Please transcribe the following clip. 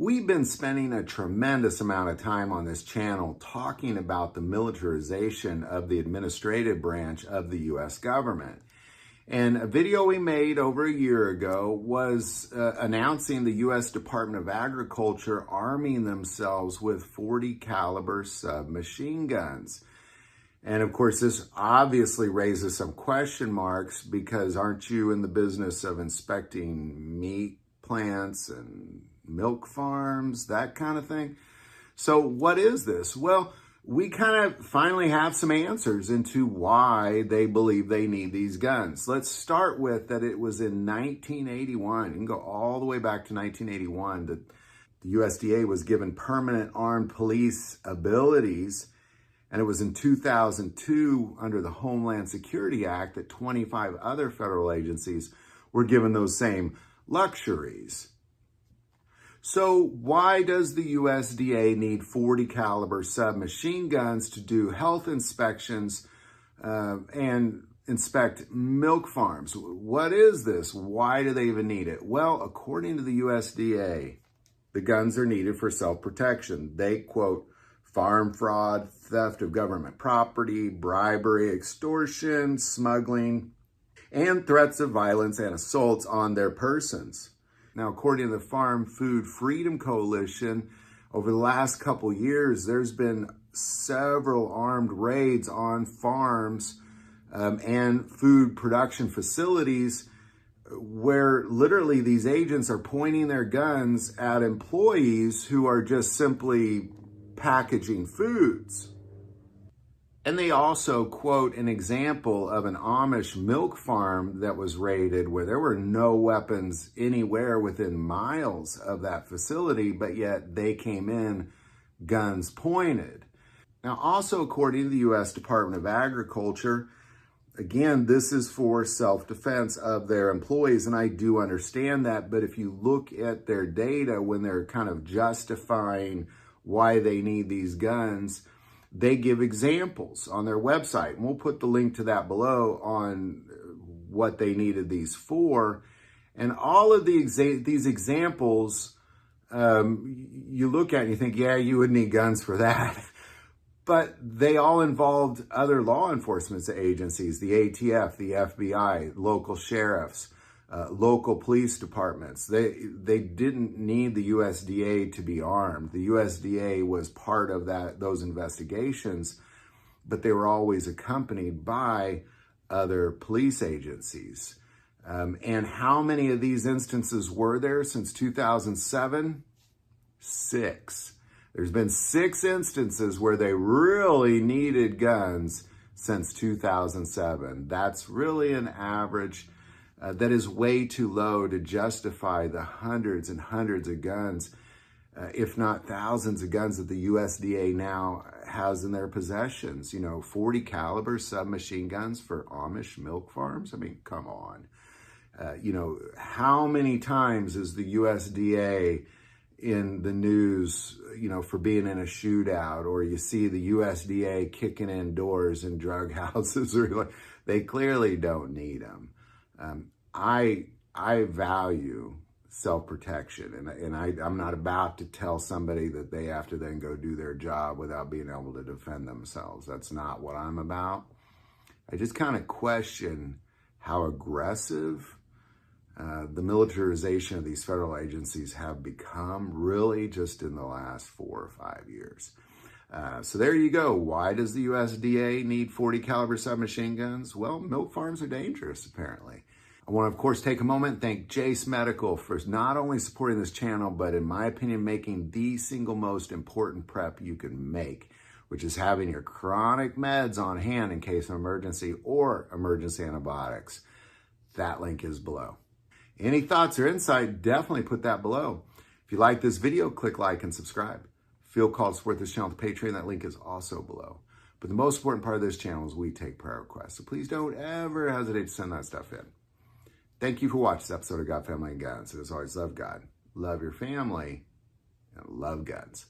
We've been spending a tremendous amount of time on this channel talking about the militarization of the administrative branch of the U.S. government. And a video we made over a year ago was announcing the U.S. Department of Agriculture arming themselves with 40 caliber submachine guns. And of course, this obviously raises some question marks because aren't you in the business of inspecting meat plants and milk farms, that kind of thing? So what is this? Well, we kind of finally have some answers into why they believe they need these guns. Let's start with that it was in 1981. You can go all the way back to 1981 that the USDA was given permanent armed police abilities. And it was in 2002 under the Homeland Security Act that 25 other federal agencies were given those same luxuries. So why does the USDA need 40 caliber submachine guns to do health inspections and inspect milk farms? What is this? Why do they even need it? Well, according to the USDA, the guns are needed for self-protection. They quote, farm fraud, theft of government property, bribery, extortion, smuggling, and threats of violence and assaults on their persons. Now, according to the Farm Food Freedom Coalition, over the last couple years, there's been several armed raids on farms and food production facilities where literally these agents are pointing their guns at employees who are just simply packaging foods. And they also quote an example of an Amish milk farm that was raided where there were no weapons anywhere within miles of that facility, but yet they came in guns pointed. Now, also according to the U.S. Department of Agriculture, again, this is for self-defense of their employees, and I do understand that, but if you look at their data when they're kind of justifying why they need these guns, they give examples on their website. And we'll put the link to that below on what they needed these for. And all of these examples, you look at and you think, yeah, you would need guns for that. But they all involved other law enforcement agencies, the ATF, the FBI, local sheriffs, local police departments. They didn't need the USDA to be armed. The USDA was part of those investigations, but they were always accompanied by other police agencies. And how many of these instances were there since 2007? 6. There's been 6 instances where they really needed guns since 2007. That's really an average that is way too low to justify the hundreds and hundreds of guns, if not thousands of guns that the USDA now has in their possessions. 40 caliber submachine guns for Amish milk farms? I mean, come on. How many times is the USDA in the news, for being in a shootout, or you see the USDA kicking in doors in drug houses, or they clearly don't need them. I value self-protection, and I'm not about to tell somebody that they have to then go do their job without being able to defend themselves. That's not what I'm about. I just kind of question how aggressive the militarization of these federal agencies have become really just in the last 4 or 5 years. So there you go. Why does the USDA need 40 caliber submachine guns? Well, milk farms are dangerous, apparently. I want to, of course, take a moment and thank Jace Medical for not only supporting this channel, but in my opinion, making the single most important prep you can make, which is having your chronic meds on hand in case of emergency or emergency antibiotics. That link is below. Any thoughts or insight, definitely put that below. If you like this video, click like and subscribe. Feel called to support this channel with Patreon. That link is also below. But the most important part of this channel is we take prayer requests. So please don't ever hesitate to send that stuff in. Thank you for watching this episode of God, Family, and Guns. And as always, love God, love your family, and love guns.